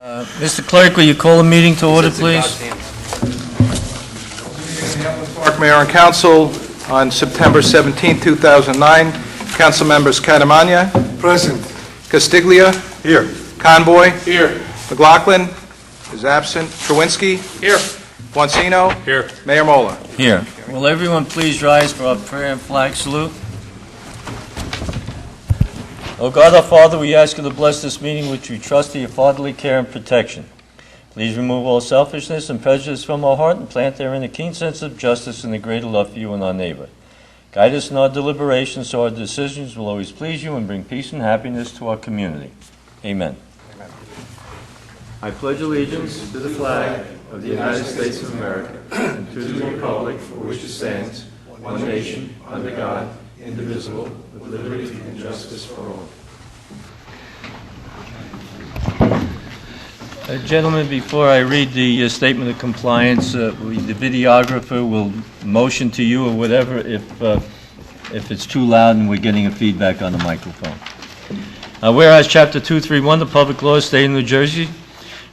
Mr. Clerk, will you call the meeting to order, please? Park Mayor and Council on September 17, 2009. Council members Catamagna. Present. Castiglia. Here. Conboy. Here. McLaughlin is absent. Truinski. Here. Buoncino. Here. Mayor Mola. Here. Will everyone please rise for our prayer and flag salute? O God, our Father, we ask you to bless this meeting which we trust to your fatherly care and protection. Please remove all selfishness and prejudice from our heart and plant therein a keen sense of justice and a greater love for you and our neighbor. Guide us in our deliberations so our decisions will always please you and bring peace and happiness to our community. Amen. Amen. I pledge allegiance to the flag of the United States of America and to the republic for which it stands, one nation, under God, indivisible, with liberty and justice for all. Gentlemen, before I read the statement of compliance, the videographer will motion to you or whatever if it's too loud and we're getting a feedback on the microphone. Whereas Chapter 231 of the Public Law of the State of New Jersey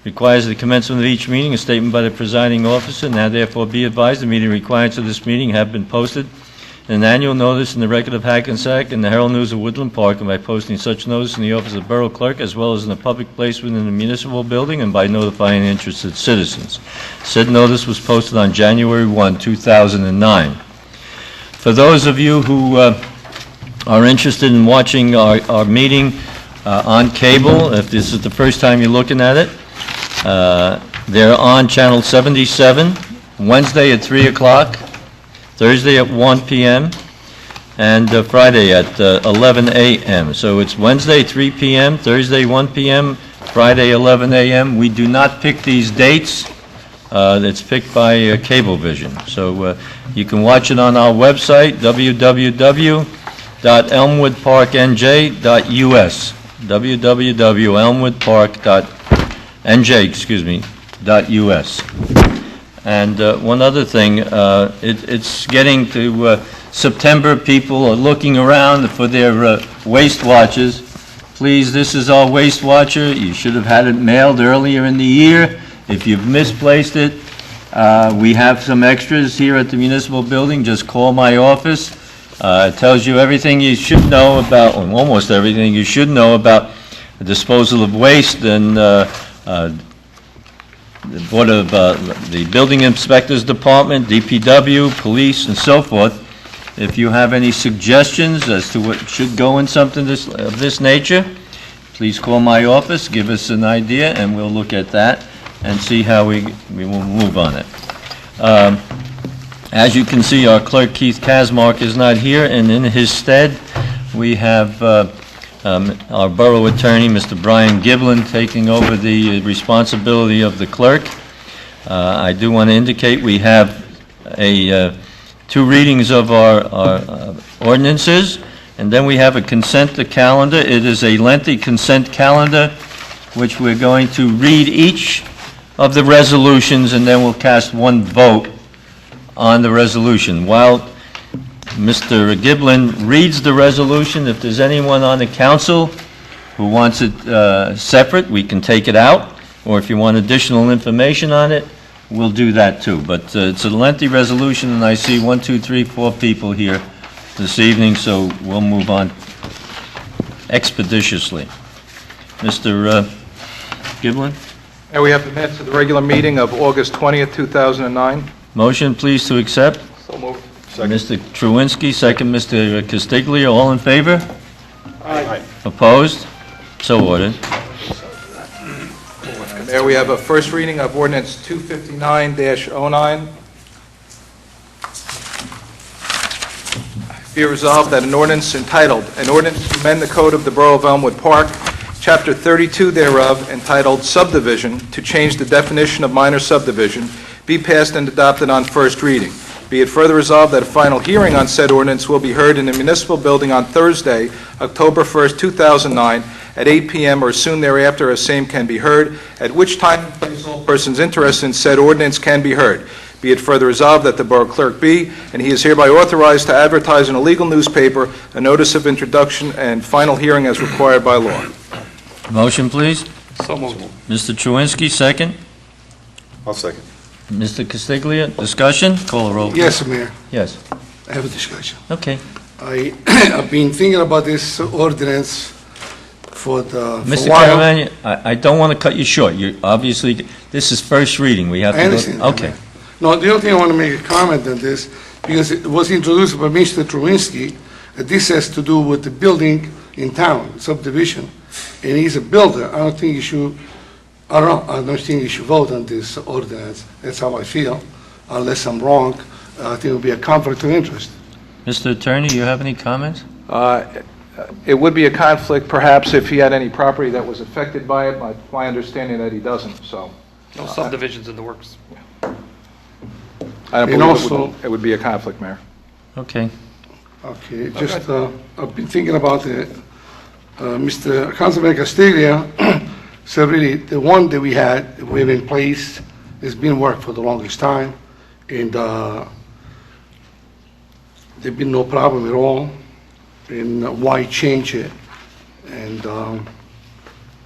requires the commencement of each meeting a statement by the presiding officer. Now therefore be advised the meeting requirements of this meeting have been posted in an annual notice in the Record of Hackensack and the Herald News of Woodland Park, and by posting such notice in the office of the Borough Clerk as well as in a public place within the municipal building and by notifying interested citizens. Said notice was posted on January 1, 2009. For those of you who are interested in watching our meeting on cable, if this is the first time you're looking at it, they're on Channel 77, Wednesday at 3 o'clock, Thursday at 1 p.m., and Friday at 11 a.m. So it's Wednesday 3 p.m., Thursday 1 p.m., Friday 11 a.m. We do not pick these dates. It's picked by Cablevision. So you can watch it on our website, www.elmwoodparknj.us, www.elmwoodpark.nj.us. And one other thing, it's getting to September. People are looking around for their waste watchers. Please, this is our waste watcher. You should have had it mailed earlier in the year. If you've misplaced it, we have some extras here at the municipal building. Just call my office. It tells you everything you should know about, or almost everything you should know about the disposal of waste and the Board of the Building Inspectors Department, DPW, police, and so forth. If you have any suggestions as to what should go in something of this nature, please call my office, give us an idea, and we'll look at that and see how we will move on it. As you can see, our clerk, Keith Kasmark, is not here, and in his stead, we have our borough attorney, Mr. Brian Giblin, taking over the responsibility of the clerk. I do want to indicate we have two readings of our ordinances, and then we have a consent calendar. It is a lengthy consent calendar, which we're going to read each of the resolutions, and then we'll cast one vote on the resolution. While Mr. Giblin reads the resolution, if there's anyone on the council who wants it separate, we can take it out, or if you want additional information on it, we'll do that too. But it's a lengthy resolution, and I see 1, 2, 3, 4 people here this evening, so we'll move on expeditiously. Mr. Giblin? And we have the minutes of the regular meeting of August 20th, 2009. Motion, please, to accept. So moved. Mr. Truinski, second Mr. Castiglia, all in favor? Aye. Opposed? So ordered. There we have a first reading of ordinance 259-09. Be it resolved that an ordinance entitled, "An Ordinance to Amend the Code of the Borough of Elmwood Park, Chapter 32 thereof, entitled Subdivision, to change the definition of minor subdivision, be passed and adopted on first reading. Be it further resolved that a final hearing on said ordinance will be heard in the municipal building on Thursday, October 1st, 2009, at 8 p.m. or soon thereafter as same can be heard, at which time and place all persons interested in said ordinance can be heard. Be it further resolved that the Borough Clerk be, and he is hereby authorized to advertise in a legal newspaper a notice of introduction and final hearing as required by law. Motion, please. So moved. Mr. Truinsky, second. I'll second. Mr. Castiglia, discussion? Call the roll. Yes, Mayor, Yes. I have a discussion. Okay. I've been thinking about this ordinance for a Mr. while. Caramagna, I don't want to cut you short. You, obviously, this is first reading. We have to I go... understand. Okay. No, the other thing I want to make a comment on this, because it was introduced by Mr. Truinsky, this has to do with the building in town, subdivision, and he's a builder. I don't think I don't think you should vote on this ordinance. That's how I feel, unless I'm wrong. I think it would be a conflict of interest. Mr. Attorney, you have any comments? It would be a conflict perhaps if he had any property that was affected by it. My understanding that he doesn't, so No subdivisions in the works. I don't And believe also- it would be a conflict, Mayor. Okay. Okay, just, I've been thinking about it. Mr. Councilman Castiglia said really, the one that we had, we have in place, has been worked for the longest time, and there've been no problem at all, and why change it? And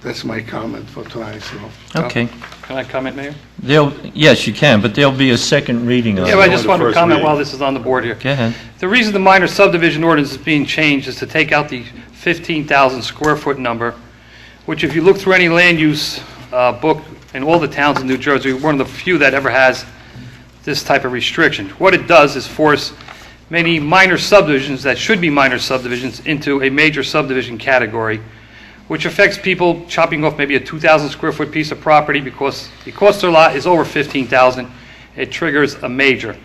that's my comment for tonight, so. Okay. Can I comment, Mayor? Yes, you can, but there'll be a second reading on Yeah, it. but I only just the wanted to first comment reading. while this is on the board here. Go ahead. The reason the minor subdivision ordinance is being changed is to take out the 15,000 square foot number, which if you look through any land use book in all the towns in New Jersey, we're one of the few that ever has this type of restriction. What it does is force many minor subdivisions that should be minor subdivisions into a major subdivision category, which affects people chopping off maybe a 2,000 square foot piece of property because their lot is over 15,000, it triggers a major.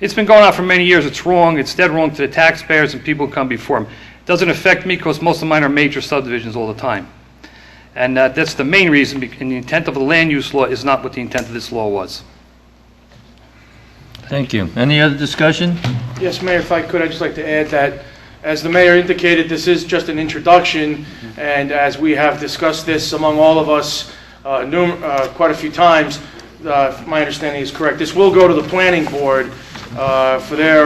It's been going on for many years. It's wrong. It's dead wrong to the taxpayers and people who come before them. It doesn't affect me because most of mine are major subdivisions all the time. And that's the main reason, and the intent of the land use law is not what the intent of this law was. Thank you. Any other discussion? Yes, Mayor, if I could, I'd just like to add that, as the mayor indicated, this is just an introduction, and as we have discussed this among all of us quite a few times, if my understanding is correct, this will go to the planning board for their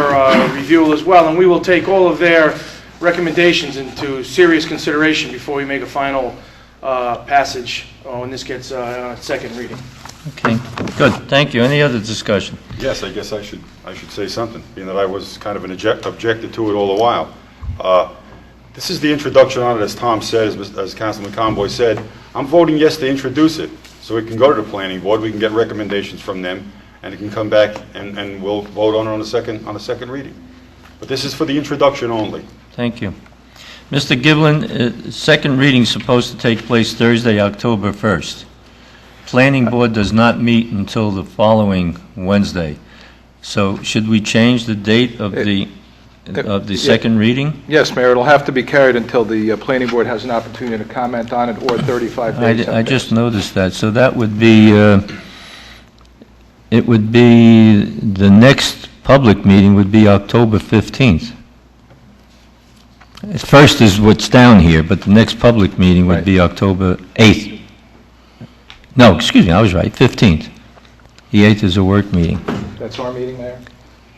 review as well, and we will take all of their recommendations into serious consideration before we make a final passage when this gets second reading. Okay, good. Thank you. Any other discussion? Yes, I guess I should say something, being that I was kind of objected to it all the while. This is the introduction on it, as Tom said, as Councilman Conboy said. I'm voting yes to introduce it, so it can go to the planning board, we can get recommendations from them, and it can come back and we'll vote on it on a second reading. But this is for the introduction only. Thank you. Mr. Giblin, second reading is supposed to take place Thursday, October 1st. Planning board does not meet until the following Wednesday. So should we change the date of the second reading? Yes, Mayor, it'll have to be carried until the planning board has an opportunity to comment on it, or 35 days. I just noticed that. So that would be, it would be, the next public meeting would be October 15th. First is what's down here, but the next public meeting would be October 8th. No, excuse me, I was right, 15th. The 8th is a work meeting. That's our meeting, Mayor?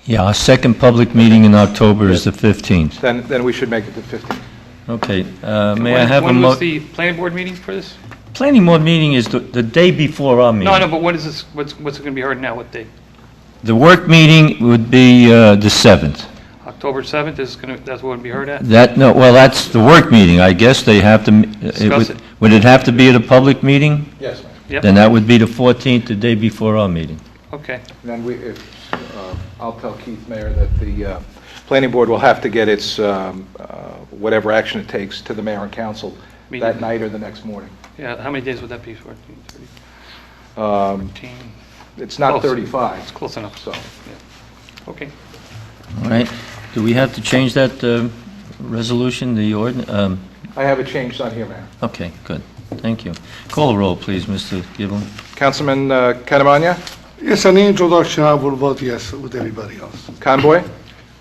Yeah, our second public meeting in October is the 15th. Then we should make it the 15th. Okay, may I have a When was mo... the planning board meeting for this? Planning board meeting is the day before our meeting. No, I know, but when is this, what's it going to be heard now, what date? The work meeting would be the 7th. October 7th is going to, that's what it'll be heard at? Well, that's the work meeting, I guess they have to... Discuss it. Would it have to be at a public meeting? Yes, Mayor. Yep. Then that would be the 14th, the day before our meeting. Okay. And then I'll tell Keith, Mayor, that the planning board will have to get its, whatever action it takes to the mayor and council that Meeting. night or the next morning. Yeah, how many days would that be? 14, 30, Um, 14? It's not Close. 35, It's close enough. so. Okay. All right, do we have to change that resolution, the ordinance? I have it changed on here, Mayor. Okay, good, thank you. Call the roll, please, Mr. Giblin. Councilman Catamagna, Yes, on the introduction, I will vote yes with everybody else. Conboy,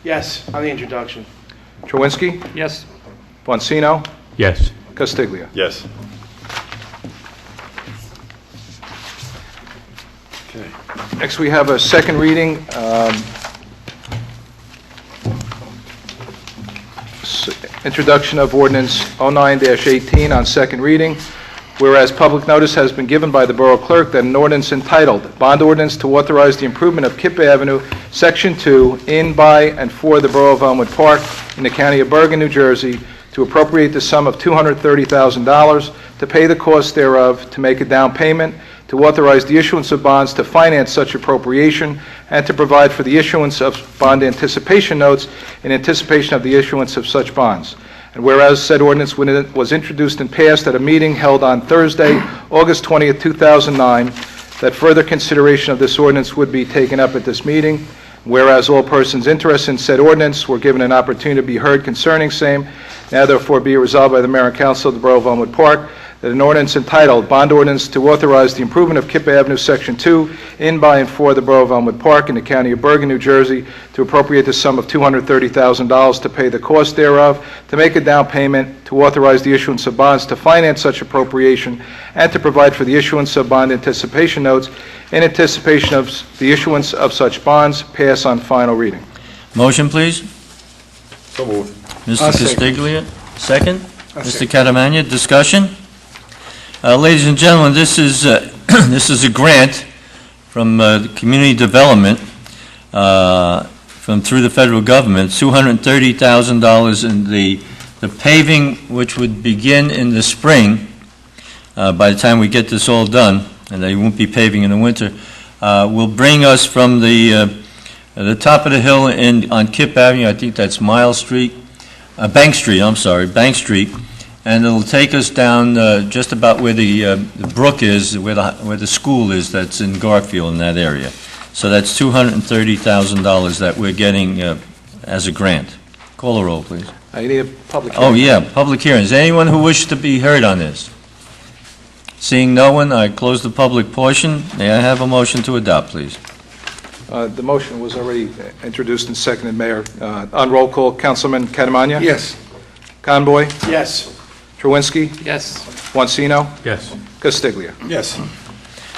Yes, on the introduction. Truinsky, Yes. Bonsino, Yes. Castiglia. Yes. Okay. Next, we have a second reading. Introduction of ordinance 09-18 on second reading. Whereas public notice has been given by the Borough Clerk that an ordinance entitled, "Bond Ordinance to Authorize the Improvement of Kip Avenue, Section 2, in, by, and for the Borough of Elmwood Park in the County of Bergen, New Jersey, to appropriate the sum of $230,000, to pay the cost thereof, to make a down payment, to authorize the issuance of bonds to finance such appropriation, and to provide for the issuance of bond anticipation notes in anticipation of the issuance of such bonds. And whereas said ordinance, when it was introduced and passed at a meeting held on Thursday, August 20th, 2009, that further consideration of this ordinance would be taken up at this meeting. Whereas all persons interested in said ordinance were given an opportunity to be heard concerning same, now therefore be it resolved by the Mayor and Council of the Borough of Elmwood Park that an ordinance entitled, "Bond Ordinance to Authorize the Improvement of Kip Avenue, Section 2, in, by, and for the Borough of Elmwood Park in the County of Bergen, New Jersey, to appropriate the sum of $230,000 to pay the cost thereof, to make a down payment, to authorize the issuance of bonds to finance such appropriation, and to provide for the issuance of bond anticipation notes in anticipation of the issuance of such bonds, pass on final reading." Motion, please. So moved. Mr. I'll second. Castiglia, second. I'll Mr. second. Catamagna, discussion? Ladies and gentlemen, this is, this is a grant from Community Development, through the federal government, $230,000 in the paving, which would begin in the spring, by the time we get this all done, and they won't be paving in the winter, will bring us from the top of the hill on Kip Avenue, I think that's Bank Street, Bank Street, and it'll take us down just about where the brook is, where the school is, that's in Garfield in that area. So that's $230,000 that we're getting as a grant. Call the roll, please. You need a public hearing. Oh, yeah, public hearing. Is there anyone who wishes to be heard on this? Seeing no one, I close the public portion. May I have a motion to adopt, please? The motion was already introduced and seconded, Mayor. On roll call, Councilman Catamagna? Yes. Conboy? Yes. Trowinski? Yes. Monsino? Yes. Castiglia? Yes.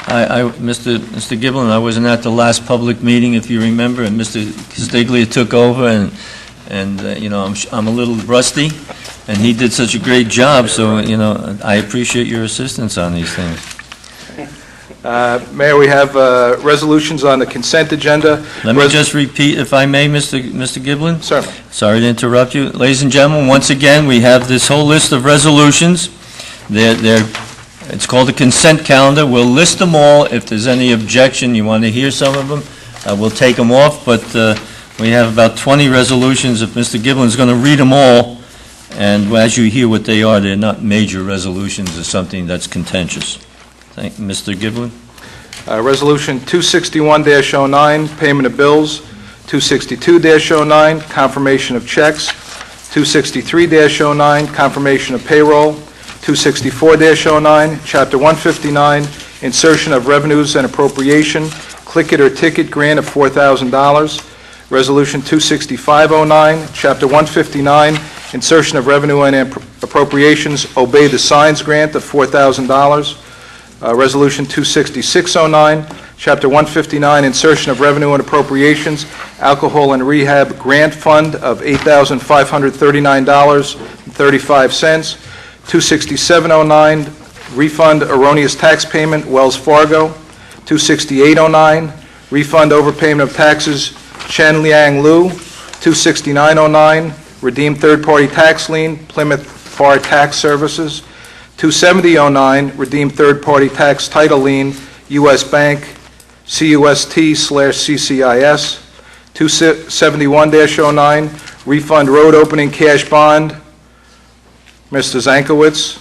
Mr. Giblin, I wasn't at the last public meeting, if you remember, and Mr. Castiglia took over, and you know, I'm a little rusty, and he did such a great job, so, you know, I appreciate your assistance on these things. Mayor, we have resolutions on the consent agenda. Let me just repeat, if I may, Mr. Giblin? Certainly. Sorry to interrupt you. Ladies and gentlemen, once again, we have this whole list of resolutions. It's called the consent calendar. We'll list them all. If there's any objection, you want to hear some of them, we'll take them off, but we have about 20 resolutions. If Mr. Giblin's going to read them all, and as you hear what they are, they're not major resolutions or something that's contentious. Thank you. Mr. Giblin? Resolution 261-09, payment of bills. 262-09, confirmation of checks. 263-09, confirmation of payroll. 264-09, Chapter 159, insertion of revenues and appropriation, click it or ticket grant of $4,000. Resolution 265-09, Chapter 159, insertion of revenue and appropriations, obey the signs grant of $4,000. Resolution 266-09, Chapter 159, insertion of revenue and appropriations, alcohol and rehab grant fund of $8,539.35. 267-09, refund erroneous tax payment, Wells Fargo. 268-09, refund overpayment of taxes, Chen Liang Lu. 269-09, redeem third-party tax lien, Plymouth Bar Tax Services. 270-09, redeem third-party tax title lien, U.S. Bank, CUST/CCIS. 271-09, refund road opening cash bond, Mr. Zankowitz.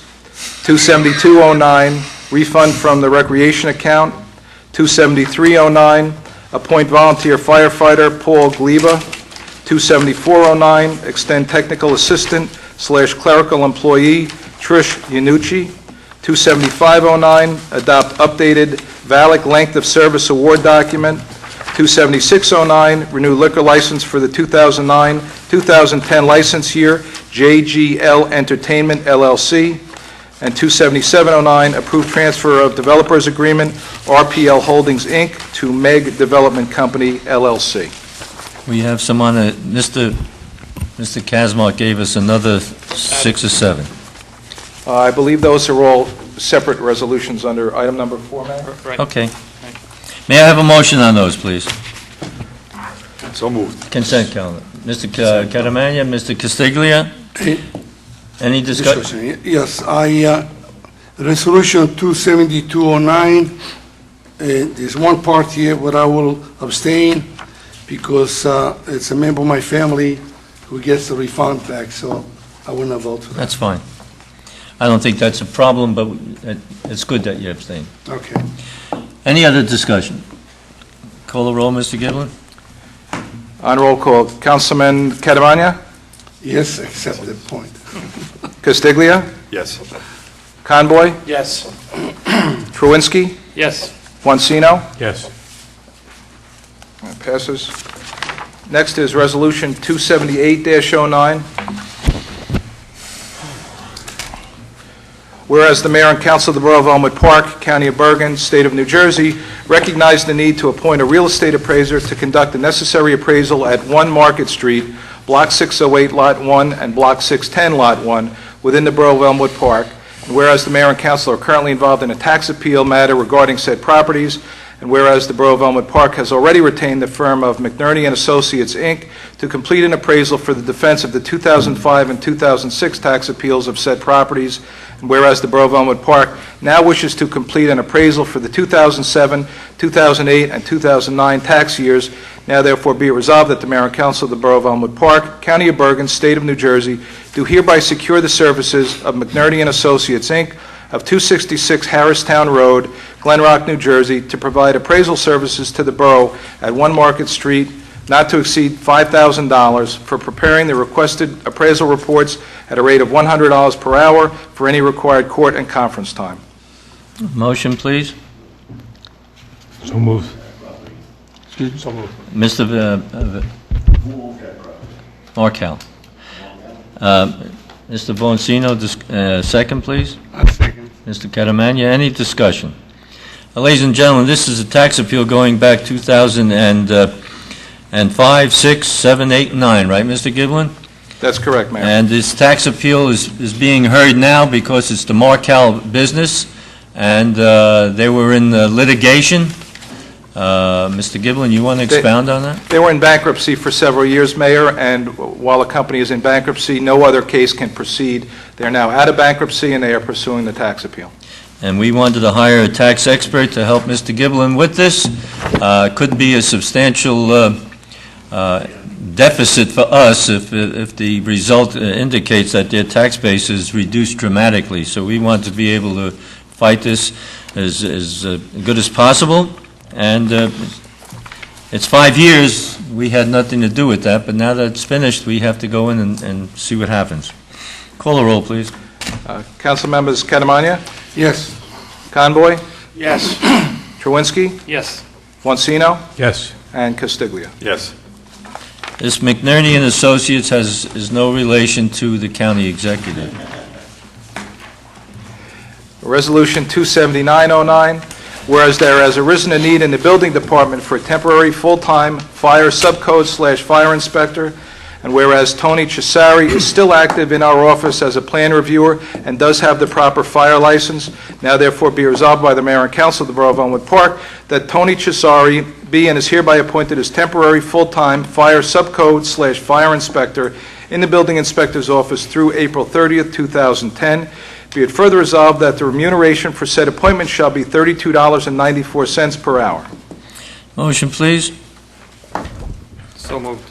272-09, refund from the recreation account. 273-09, appoint volunteer firefighter Paul Gleba. 274-09, extend technical assistant/clerical employee Trish Yanucci. 275-09, adopt updated VALIC length of service award document. 276-09, renew liquor license for the 2009-2010 license year, JGL Entertainment LLC. And 277-09, approve transfer of developers agreement, RPL Holdings, Inc., to Meg Development Company LLC. We have some on it. Mr. Kazmark gave us another 6 or 7. I believe those are all separate resolutions under item number 4, Mayor. Right. Okay. May I have a motion on those, please? So moved. Consent calendar. Mr. Catamania, Mr. Castiglia? Any discussion? Discussion, yes, Resolution 27209, there's one part here where I will abstain because it's a member of my family who gets the refund back, so I will not vote for that. That's fine. I don't think that's a problem, but it's good that you abstain. Okay. Any other discussion? Call the roll, Mr. Giblin? On roll call, Councilman Catamania, Yes, accept that point. Castiglia, Yes. Conboy, Yes. Truinski, Yes. Guancino. Yes. That passes. Next is Resolution 278-09. Whereas the Mayor and Council of the Borough of Elmwood Park, County of Bergen, State of New Jersey, recognize the need to appoint a real estate appraiser to conduct the necessary appraisal at 1 Market Street, Block 608, Lot 1, and Block 610, Lot 1, within the Borough of Elmwood Park. And whereas the Mayor and Council are currently involved in a tax appeal matter regarding said properties, and whereas the Borough of Elmwood Park has already retained the firm of McNerney and Associates, Inc., to complete an appraisal for the defense of the 2005 and 2006 tax appeals of said properties, and whereas the Borough of Elmwood Park now wishes to complete an appraisal for the 2007, 2008, and 2009 tax years, now therefore be it resolved that the Mayor and Council of the Borough of Elmwood Park, County of Bergen, State of New Jersey, do hereby secure the services of McNerney and Associates, Inc., of 266 Harristown Road, Glen Rock, New Jersey, to provide appraisal services to the borough at 1 Market Street, not to exceed $5,000, for preparing the requested appraisal reports at a rate of $100 per hour for any required court and conference time. Motion, please. So moved. So moved. Mr. Markel. Mr. Boncino, second, please. I second. Mr. Catamania, any discussion? Ladies and gentlemen, this is a tax appeal going back 2005, 6, 7, 8, 9, right, Mr. Giblin? That's correct, Mayor. And this tax appeal is being heard now because it's the Markel business, and they were in litigation. Mr. Giblin, you want to expound on that? They were in bankruptcy for several years, Mayor, and while the company is in bankruptcy, no other case can proceed. They're now out of bankruptcy, and they are pursuing the tax appeal. And we wanted to hire a tax expert to help Mr. Giblin with this. Could be a substantial deficit for us if the result indicates that their tax base is reduced dramatically. So we want to be able to fight this as good as possible. And it's 5 years. We had nothing to do with that, but now that it's finished, we have to go in and see what happens. Call the roll, please. Council members Catamania, Yes. Conboy, Yes. Truinski, Yes. Guancino, Yes. and Castiglia. Yes. This McNerney and Associates is no relation to the county executive. Resolution 27909, whereas there has arisen a need in the building department for a temporary full-time fire subcode/fire inspector, and whereas Tony Cesari is still active in our office as a plan reviewer and does have the proper fire license, now therefore be resolved by the Mayor and Council of the Borough of Elmwood Park that Tony Cesari be and is hereby appointed as temporary full-time fire subcode/fire inspector in the building inspector's office through April 30th, 2010. Be it further resolved that the remuneration for said appointment shall be $32.94 per hour. Motion, please. So moved.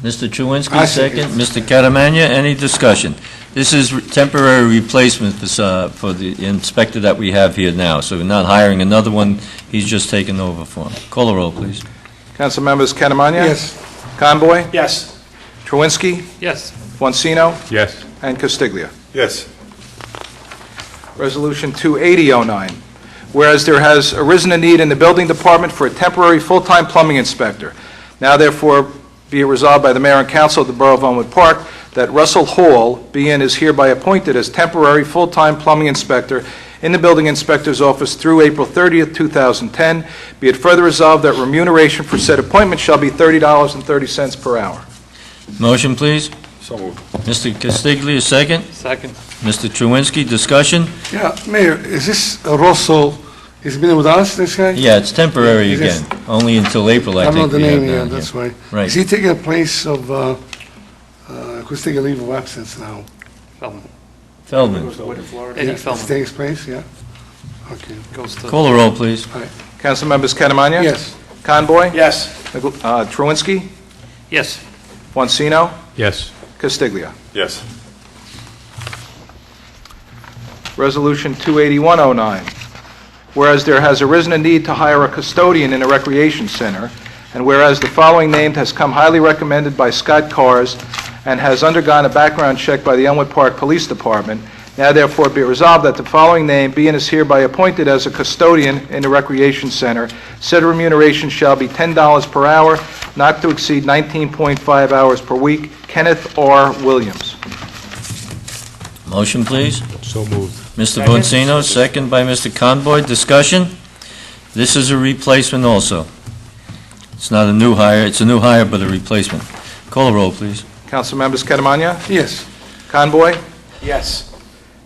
Mr. Chewinski, I second. second. Mr. Catamania, any discussion? This is temporary replacement for the inspector that we have here now, so we're not hiring another one. He's just taking over for him. Call the roll, please. Council members Catamania? Yes. Conboy? Yes. Truinski? Yes. Guancino? Yes. And Castiglia. Yes. Resolution 28009, whereas there has arisen a need in the building department for a temporary full-time plumbing inspector. Now therefore be it resolved by the Mayor and Council of the Borough of Elmwood Park that Russell Hall be and is hereby appointed as temporary full-time plumbing inspector in the building inspector's office through April 30th, 2010. Be it further resolved that remuneration for said appointment shall be $30.30 per hour. Motion, please. So moved. Mr. Castiglia, second. Second. Mr. Truinsky, discussion? Yeah, Mayor, is this Russell, he's been with us, this guy? Yeah, it's temporary Is this- again, only until April, I I don't know think the we have name, yeah, down that's here. why. Right. Is he taking the place of, who's taking leave of absence now? Feldman. Feldman. Eddie Yeah, Feldman. Taking his place, yeah? Okay. Goes to... Call the roll, please. Council members Catamagna? Yes. Conboy? Yes. Truinsky? Yes. Bonsino? Yes. Castiglia. Yes. Resolution 28109, whereas there has arisen a need to hire a custodian in a recreation center, and whereas the following name has come highly recommended by Scott Cars and has undergone a background check by the Elmwood Park Police Department, now therefore be it resolved that the following name be and is hereby appointed as a custodian in the recreation center. Said remuneration shall be $10 per hour, not to exceed 19.5 hours per week. Kenneth R. Williams. Motion, please. So moved. Mr. Boncino, second by Mr. Conboy. Discussion? This is a replacement also. It's not a new hire, it's a new hire, but a replacement. Call the roll, please. Council members Catamagna? Yes. Conboy? Yes.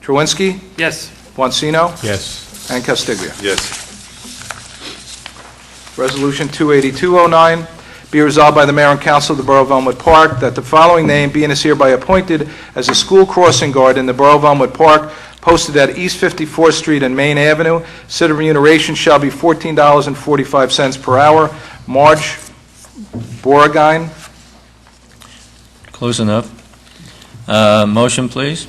Truinsky? Yes. Bonsino? Yes. And Castiglia. Yes. Resolution 28209, be resolved by the Mayor and Council of the Borough of Elmwood Park that the following name be and is hereby appointed as a school crossing guard in the Borough of Elmwood Park, posted at East 54th Street and Main Avenue. Said remuneration shall be $14.45 per hour. Marge Boragine. Close enough. Motion, please.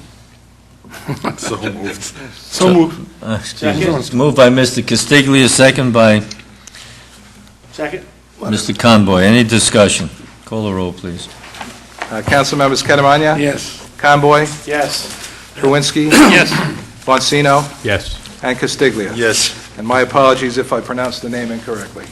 So moved. So moved. Excuse me. It's moved by Mr. Castiglia, second by Second? Mr. Conboy. Any discussion? Call the roll, please. Council members Catamagna? Yes. Conboy? Yes. Truinsky? Yes. Bonsino? Yes. And Castiglia. Yes. And my apologies if I pronounced the name incorrectly.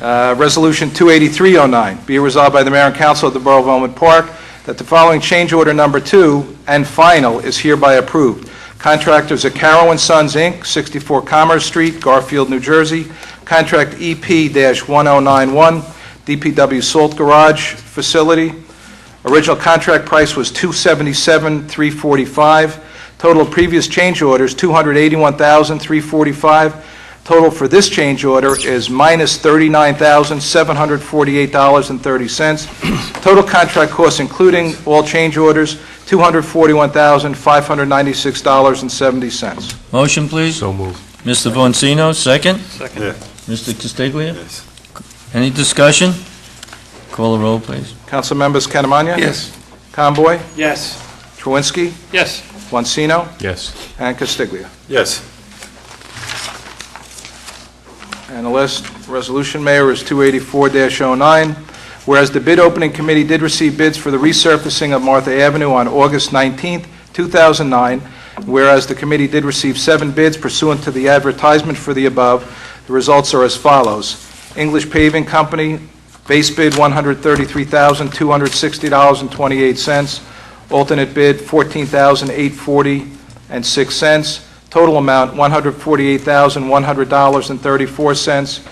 Resolution 28309, be it resolved by the Mayor and Council of the Borough of Elmwood Park that the following change order number 2 and final is hereby approved. Contractors are Caro & Sons, Inc., 64 Commerce Street, Garfield, New Jersey. Contract EP-1091, DPW Salt Garage Facility. Original contract price was $277,345. Total of previous change orders, $281,345. Total for this change order is minus $39,748.30. Total contract costs, including all change orders, $241,596.70. Motion, please. So moved. Mr. Boncino, second. Second. Yeah. Mr. Castiglia. Yes. Any discussion? Call the roll, please. Council members Catamagna? Yes. Conboy? Yes. Truinsky? Yes. Bonsino? Yes. And Castiglia. Yes. And the last resolution, Mayor, is 284-09. Whereas the bid opening committee did receive bids for the resurfacing of Martha Avenue on August 19th, 2009, whereas the committee did receive 7 bids pursuant to the advertisement for the above, the results are as follows. English Paving Company, base bid $133,260.28. Alternate bid $14,840.06. Total amount $148,100.34.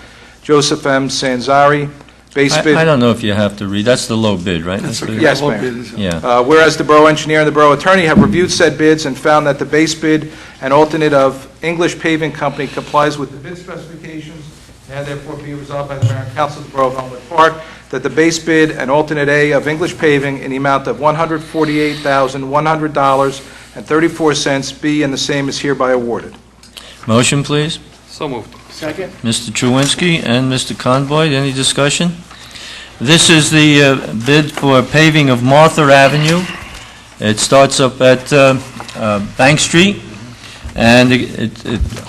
Joseph M. Sanzari, base I bid. don't know if you have to read, that's the low bid, right? That's Mr. okay. Yes, All Mayor. bids. Yeah. Whereas the Borough Engineer and the Borough Attorney have reviewed said bids and found that the base bid and alternate of English Paving Company complies with the bid specifications, now therefore be resolved by the Mayor and Council of the Borough of Elmwood Park that the base bid and alternate A of English Paving in the amount of $148,100.34 be and the same is hereby awarded. Motion, please. So moved. Second? Mr. Truinsky and Mr. Conboy, any discussion? This is the bid for paving of Martha Avenue. It starts up at Bank Street, and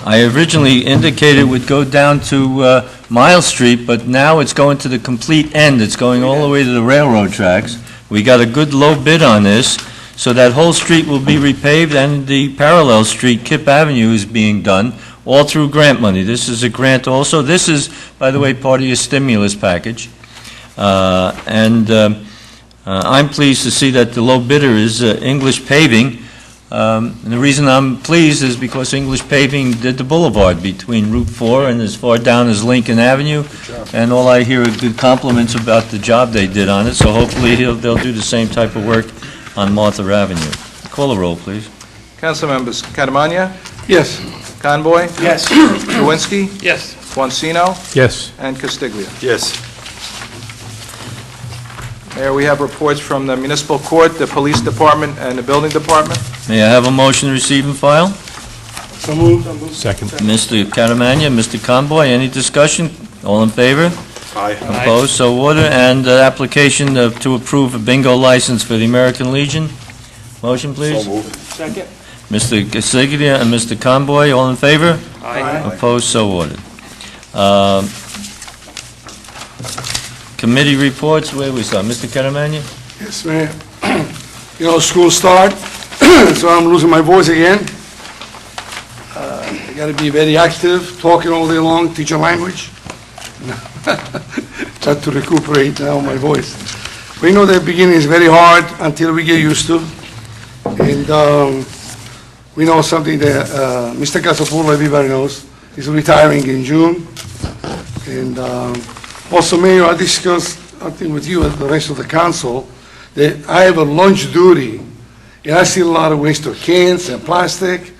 I originally indicated it would go down to Miles Street, but now it's going to the complete end. It's going all the way to the railroad tracks. We got a good low bid on this, so that whole street will be repaved, and the parallel street, Kip Avenue, is being done, all through grant money. This is a grant also. This is, by the way, part of your stimulus package. I'm pleased to see that the low bidder is English Paving. And the reason I'm pleased is because English Paving did the boulevard between Route 4 and as far down as Lincoln Avenue. And all I hear are good compliments about the job they did on it, so hopefully they'll do the same type of work on Martha Avenue. Call the roll, please. Councilmembers Catamania, Yes. Conboy, Yes. Kowinski, Yes. Guancino, Yes. and Castiglia. Yes. Mayor, we have reports from the municipal court, the police department, and the building department. May I have a motion to receive and file? So moved. Second. Mr. Catamagna, Mr. Conboy, any discussion? All in favor? Aye. Opposed, so ordered. And application to approve a bingo license for the American Legion. Motion, please. So moved. Second. Mr. Casiglia and Mr. Conboy, all in favor? Aye. Opposed, so ordered. Committee reports, where we start? Mr. Catamagna? Yes, Mayor. You know, school start, so I'm losing my voice again. I gotta be very active, talking all day long, teach a language. Try to recuperate now my voice. We know the beginning is very hard until we get used to. And we know something that Mr. Casapullo, everybody knows, is retiring in June. And also, Mayor, I discussed, I think with you and the rest of the council, that I have a lunch duty, and I see a lot of waste of cans and plastic,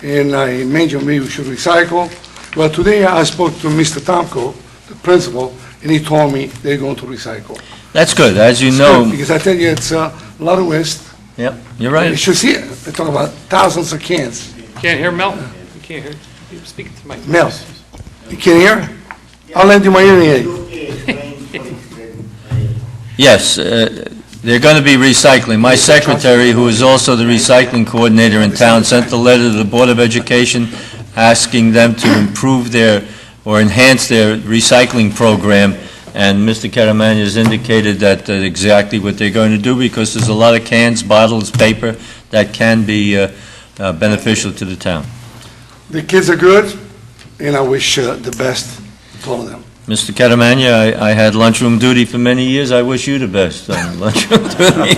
and I mentioned maybe we should recycle. But today I spoke to Mr. Tomko, the principal, and he told me they're going to recycle. That's good, as you It's know. good, because I tell you, it's a lot of waste. Yep, you're You right. should see it. They talk about thousands of cans. Can't hear Mel? You can't hear? You speak to my... Mel, you can't hear? I'll lend you my hearing aid. Yes, they're going to be recycling. My secretary, who is also the recycling coordinator in town, sent a letter to the Board of Education asking them to improve their, or enhance their recycling program, and Mr. Catamagna has indicated that exactly what they're going to do, because there's a lot of cans, bottles, paper that can be beneficial to the town. The kids are good, and I wish the best to all of them. Mr. Catamagna, I had lunchroom duty for many years. I wish you the best on lunchroom duty,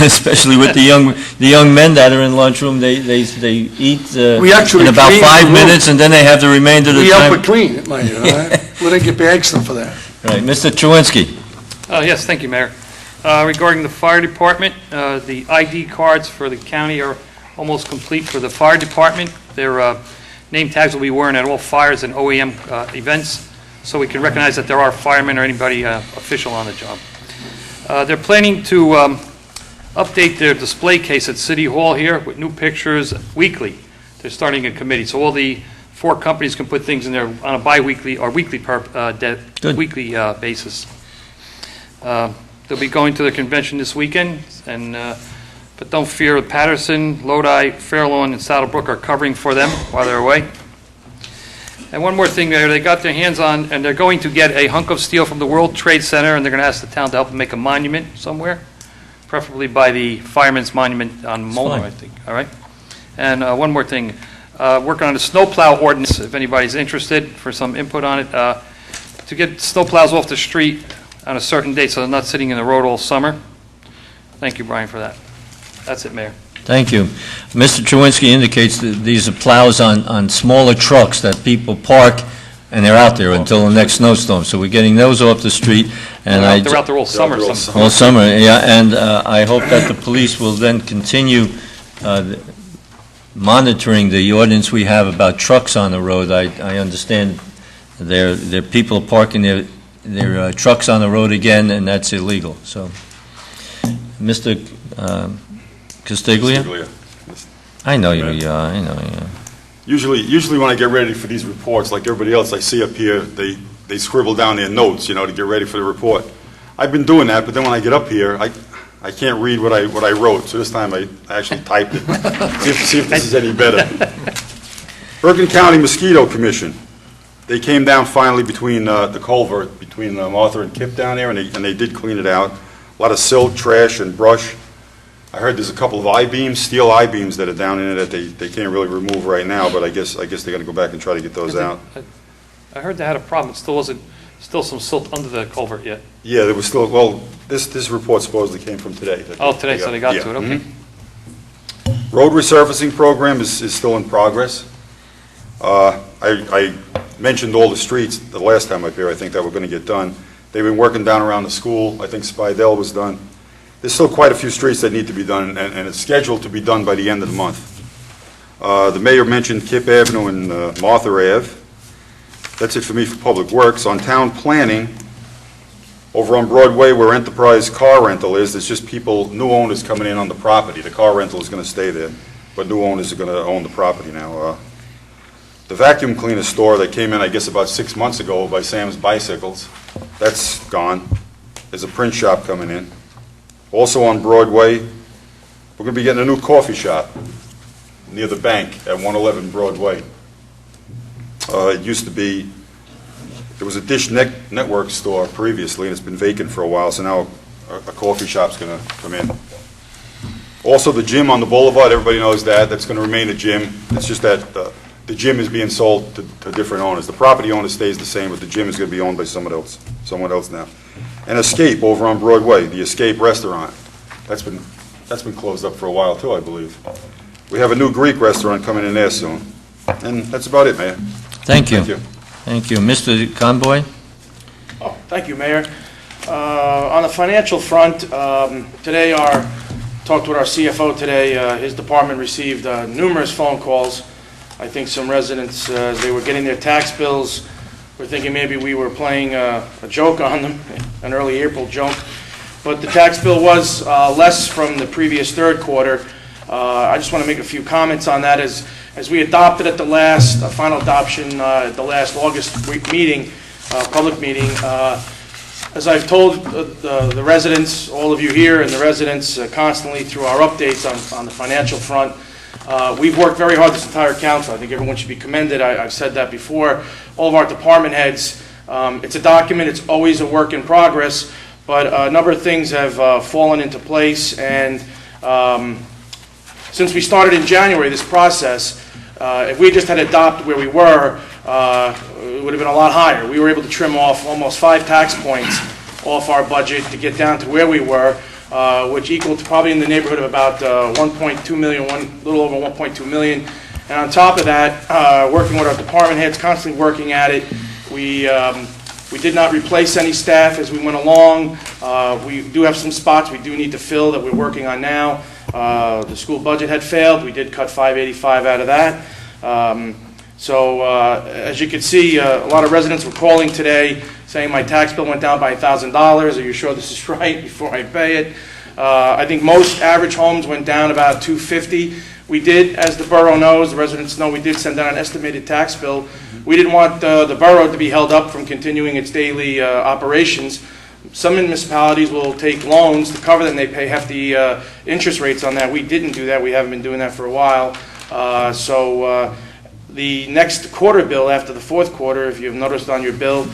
especially with the young men that are in lunchroom. They eat We actually in about clean 5 the room. minutes, and then they have the remainder of the We time. help it clean, mind you, all right? We didn't get paid extra for that. Right, Mr. Chewinski. Yes, thank you, Mayor. Regarding the fire department, the ID cards for the county are almost complete for the fire department. Their name tags will be worn at all fires and OEM events, so we can recognize that there are firemen or anybody official on the job. They're planning to update their display case at City Hall here with new pictures weekly. They're starting a committee, so all the 4 companies can put things in there on a bi-weekly or weekly basis. They'll be going to the convention this weekend, and but don't fear, Patterson, Lodi, Fairlawn, and Saddlebrook are covering for them while they're away. And one more thing there, they got their hands on, and they're going to get a hunk of steel from the World Trade Center, and they're going to ask the town to help them make a monument somewhere, preferably by the Fireman's Monument on Mona, fine. I think, all right? And one more thing, working on the snowplow ordinance, if anybody's interested, for some input on it, to get snowplows off the street on a certain date so they're not sitting in the road all summer. Thank you, Brian, for that. That's it, Mayor. Thank you. Mr. Chewinski indicates that these are plows on smaller trucks that people park, and they're out there until the next snowstorm. So we're getting those off the street, and They're out there all summer. all some- all summer, yeah, and I hope that the police will then continue monitoring the ordinance we have about trucks on the road. I understand there people parking their trucks on the road again, and that's illegal, so. Mr. Castiglia? Castiglia. I know you, I know you. Usually when I get ready for these reports, like everybody else I see up here, they scribble down their notes, to get ready for the report. I've been doing that, but then when I get up here, I can't read what I wrote, so this time I actually typed it. See if this is any better. Bergen County Mosquito Commission. They came down finally between the culvert, between Martha and Kip down there, and they did clean it out. A lot of silt, trash, and brush. I heard there's a couple of I-beams, steel I-beams that are down in it that they can't really remove right now, but I guess they're going to go back and try to get those out. I heard they had a problem. It still wasn't, still some silt under the culvert yet. Yeah, there was still, well, this report supposedly came from today. Oh, today, so they got to it, Yeah. okay. Road resurfacing program is still in progress. I mentioned all the streets the last time up here, I think, that were going to get done. They've been working down around the school. I think Spidell was done. There's still quite a few streets that need to be done, and it's scheduled to be done by the end of the month. The mayor mentioned Kip Avenue and Martha Ave. That's it for me for Public Works. On town planning, over on Broadway where Enterprise Car Rental is, there's just people, new owners coming in on the property. The car rental is going to stay there, but new owners are going to own the property now. The vacuum cleaner store that came in, I guess, about 6 months ago by Sam's Bicycles, that's gone. There's a print shop coming in. Also on Broadway, we're going to be getting a new coffee shop near the bank at 111 Broadway. It used to be, there was a Dish Network store previously, and it's been vacant for a while, so now a coffee shop's going to come in. Also, the gym on the boulevard, everybody knows that. That's going to remain a gym. It's just that the gym is being sold to different owners. The property owner stays the same, but the gym is going to be owned by someone else now. And Escape over on Broadway, the Escape restaurant, that's been closed up for a while too, I believe. We have a new Greek restaurant coming in there soon. And that's about it, Mayor. Thank you. Thank you. Thank you. Mr. Conboy? Oh, thank you, Mayor. On the financial front, today talked with our CFO today. His department received numerous phone calls. I think some residents, as they were getting their tax bills, were thinking maybe we were playing a joke on them, an early April joke. But the tax bill was less from the previous third quarter. I just want to make a few comments on that. As we adopted at the last, final adoption at the last August meeting, public meeting, as I've told the residents, all of you here and the residents constantly through our updates on the financial front, we've worked very hard, this entire council. I think everyone should be commended. I've said that before. All of our department heads, it's a document, it's always a work in progress, but a number of things have fallen into place, and since we started in January, this process, if we just had adopted where we were, it would have been a lot higher. We were able to trim off almost 5 tax points off our budget to get down to where we were, which equaled to probably in the neighborhood of about 1.2 million, a little over 1.2 million. And on top of that, working with our department heads, constantly working at it, we did not replace any staff as we went along. We do have some spots we do need to fill that we're working on now. The school budget had failed. We did cut $585,000 out of that. So as you can see, a lot of residents were calling today saying my tax bill went down by $1,000. Are you sure this is right before I pay it? I think most average homes went down about $250. We did, as the borough knows, the residents know, we did send out an estimated tax bill. We didn't want the borough to be held up from continuing its daily operations. Some municipalities will take loans to cover them. They pay hefty interest rates on that. We didn't do that. We haven't been doing that for a while. So the next quarter bill after the fourth quarter, if you've noticed on your bill,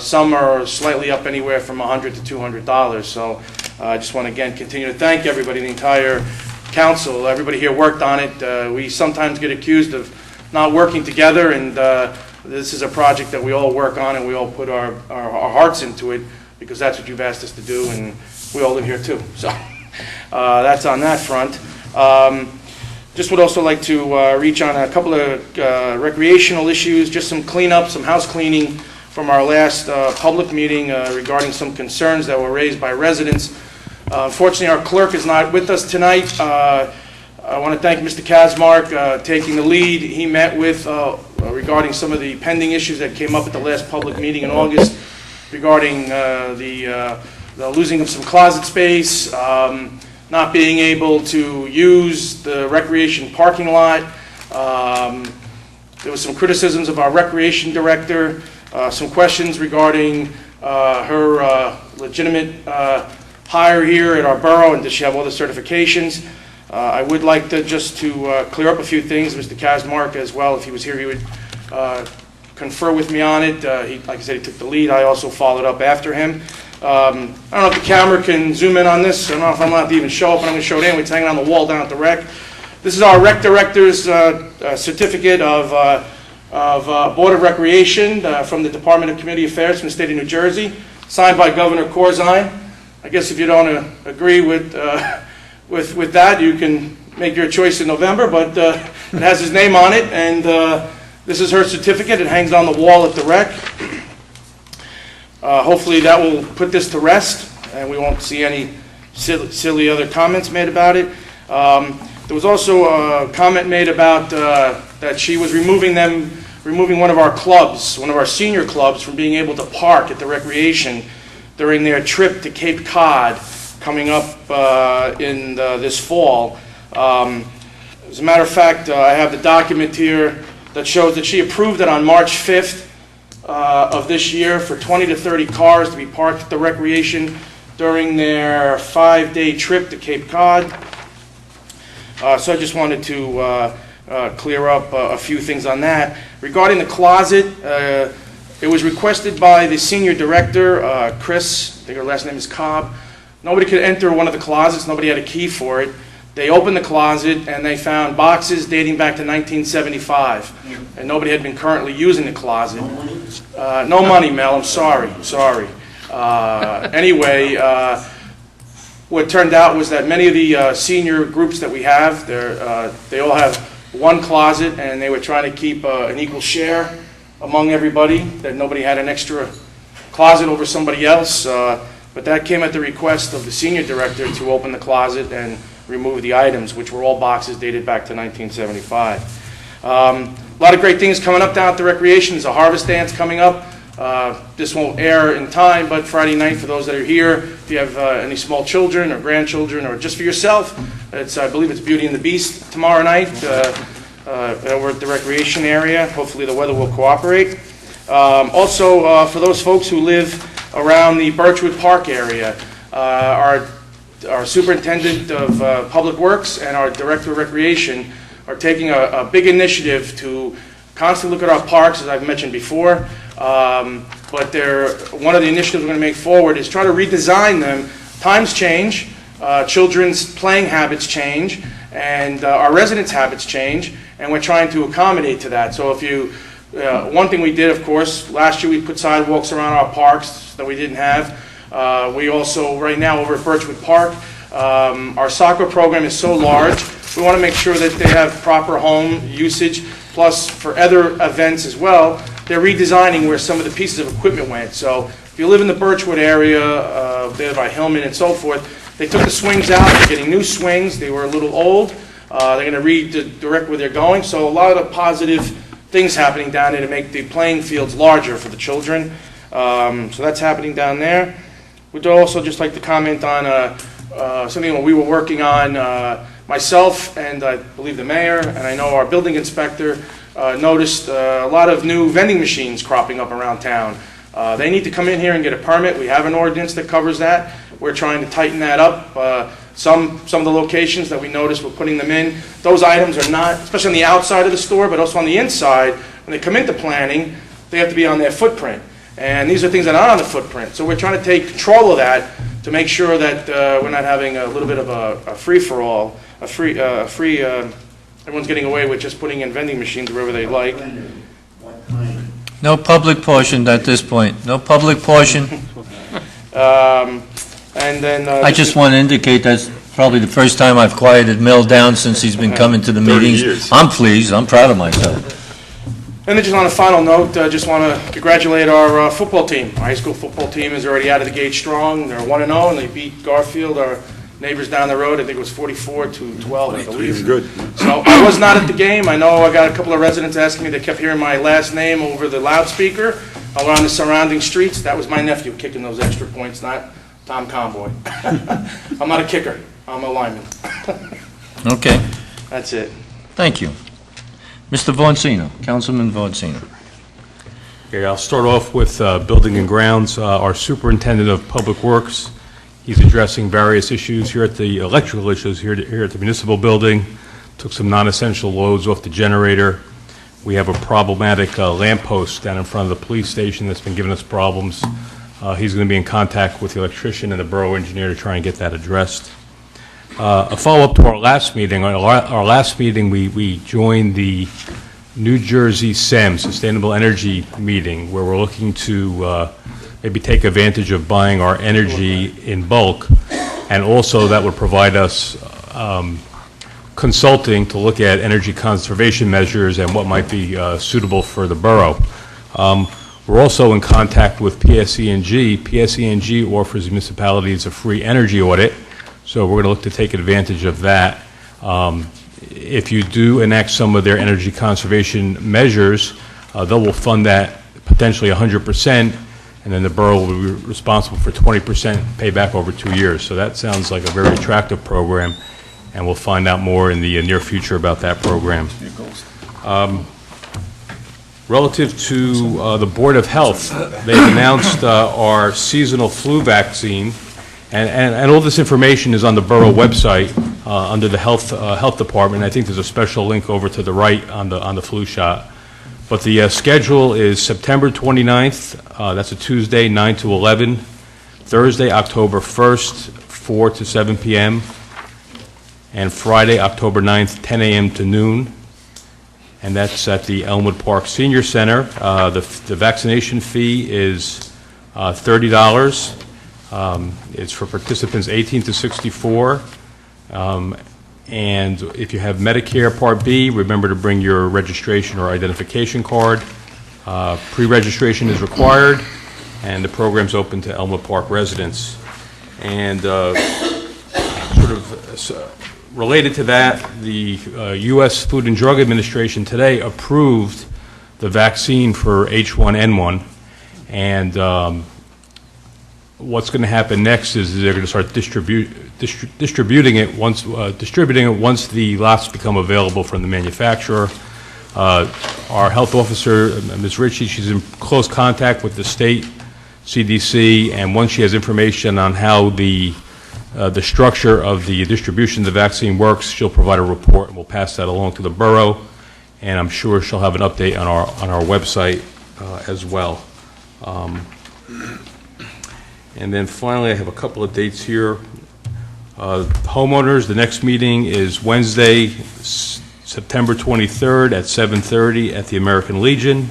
some are slightly up anywhere from $100 to $200. So I just want to, again, continue to thank everybody, the entire council. Everybody here worked on it. We sometimes get accused of not working together, and this is a project that we all work on, and we all put our hearts into it, because that's what you've asked us to do, and we all live here too. So that's on that front. Just would also like to reach on a couple of recreational issues, just some cleanup, some house cleaning from our last public meeting regarding some concerns that were raised by residents. Unfortunately, our clerk is not with us tonight. I want to thank Mr. Kazmark taking the lead. He met with regarding some of the pending issues that came up at the last public meeting in August regarding the losing of some closet space, not being able to use the recreation parking lot. There was some criticisms of our recreation director, some questions regarding her legitimate hire here at our borough, and does she have all the certifications. I would like to just to clear up a few things. Mr. Kazmark as well, if he was here, he would confer with me on it. Like I said, he took the lead. I also followed up after him. I don't know if the camera can zoom in on this. I don't know if I'm allowed to even show it, but I'm going to show it anyway. It's hanging on the wall down at the rec. This is our rec director's certificate of Board of Recreation from the Department of Community Affairs from the state of New Jersey, signed by Governor Corzine. I guess if you don't agree with that, you can make your choice in November, but it has his name on it, and this is her certificate. It hangs on the wall at the rec. Hopefully that will put this to rest, and we won't see any silly other comments made about it. There was also a comment made about that she was removing one of our clubs, one of our senior clubs, from being able to park at the recreation during their trip to Cape Cod coming up in this fall. As a matter of fact, I have the document here that shows that she approved it on March 5th of this year for 20 to 30 cars to be parked at the recreation during their 5-day trip to Cape Cod. So I just wanted to clear up a few things on that. Regarding the closet, it was requested by the senior director, Chris, I think her last name is Cobb. Nobody could enter one of the closets, nobody had a key for it. They opened the closet and they found boxes dating back to 1975. And nobody had been currently using the closet. No money, Mel, I'm sorry. Anyway, what turned out was that many of the senior groups that we have, they all have one closet, and they were trying to keep an equal share among everybody, that nobody had an extra closet over somebody else. But that came at the request of the senior director to open the closet and remove the items, which were all boxes dated back to 1975. A lot of great things coming up down at the recreation. There's a harvest dance coming up. This won't air in time, but Friday night, for those that are here, if you have any small children or grandchildren, or just for yourself, I believe it's Beauty and the Beast tomorrow night over at the recreation area. Hopefully the weather will cooperate. Also, for those folks who live around the Birchwood Park area, our superintendent of public works and our director of recreation are taking a big initiative to constantly look at our parks, as I've mentioned before. But one of the initiatives we're going to make forward is try to redesign them. Times change, children's playing habits change, and our residents' habits change, and we're trying to accommodate to that. So one thing we did, of course, last year we put sidewalks around our parks that we didn't have. We also, right now, over at Birchwood Park, our soccer program is so large, we want to make sure that they have proper home usage, plus for other events as well, they're redesigning where some of the pieces of equipment went. So if you live in the Birchwood area, there by Hillman and so forth, they took the swings out, they're getting new swings, they were a little old, they're going to redirect where they're going, so a lot of positive things happening down there to make the playing fields larger for the children. So that's happening down there. We'd also just like to comment on something that we were working on, myself and I believe the mayor, and I know our building inspector noticed a lot of new vending machines cropping up around town. They need to come in here and get a permit. We have an ordinance that covers that. We're trying to tighten that up. Some of the locations that we noticed we're putting them in, those items are not, especially on the outside of the store, but also on the inside, when they come into planning, they have to be on their footprint. And these are things that aren't on the footprint. So we're trying to take control of that to make sure that we're not having a little bit of a free-for-all, everyone's getting away with just putting in vending machines wherever they like. No public portion at this point. No public portion. And then I just want to indicate that's probably the first time I've quieted Mel down since he's been coming to the 30 meetings. years. I'm pleased. I'm proud of myself. And then just on a final note, I just want to congratulate our football team. Our high school football team is already out of the gate strong. They're 1-0, and they beat Garfield, our neighbors down the road. I think it was 44-12, I believe. It's good. So I was not at the game. I know I got a couple of residents asking me. They kept hearing my last name over the loudspeaker around the surrounding streets. That was my nephew kicking those extra points, not Tom Conboy. I'm not a kicker. I'm a lineman. Okay. That's it. Thank you. Mr. Vancino, Councilman Vancino. Okay, I'll start off with Building and Grounds. Our Superintendent of Public Works, he's addressing various issues here at the electrical issues here at the municipal building. Took some non-essential loads off the generator. We have a problematic lamppost down in front of the police station that's been giving us problems. He's going to be in contact with the electrician and the borough engineer to try and get that addressed. A follow-up to our last meeting. Our last meeting, we joined the New Jersey SEM, Sustainable Energy Meeting, where we're looking to maybe take advantage of buying our energy in bulk, and also that would provide us consulting to look at energy conservation measures and what might be suitable for the borough. We're also in contact with PSE&G. PSE&G offers municipalities a free energy audit, so we're going to look to take advantage of that. If you do enact some of their energy conservation measures, they will fund that potentially 100%, and then the borough will be responsible for 20% payback over 2 years. So that sounds like a very attractive program, and we'll find out more in the near future about that program. Relative to the Board of Health, they've announced our seasonal flu vaccine, and all this information is on the borough website under the health department. I think there's a special link over to the right on the flu shot. But the schedule is September 29th, that's a Tuesday, 9 to 11, Thursday, October 1st, 4 to 7 p.m., and Friday, October 9th, 10 a.m. to noon. And that's at the Elmwood Park Senior Center. The vaccination fee is $30. It's for participants 18 to 64. And if you have Medicare Part B, remember to bring your registration or identification card. Pre-registration is required, and the program's open to Elmwood Park residents. And related to that, the U.S. Food and Drug Administration today approved the vaccine for H1N1, and what's going to happen next is they're going to start distributing it once the lots become available from the manufacturer. Our health officer, Ms. Ritchie, she's in close contact with the state CDC, and once she has information on how the structure of the distribution of the vaccine works, she'll provide a report, and we'll pass that along to the borough, and I'm sure she'll have an update on our website as well. And then finally, I have a couple of dates here. Homeowners, the next meeting is Wednesday, September 23rd at 7:30 at the American Legion.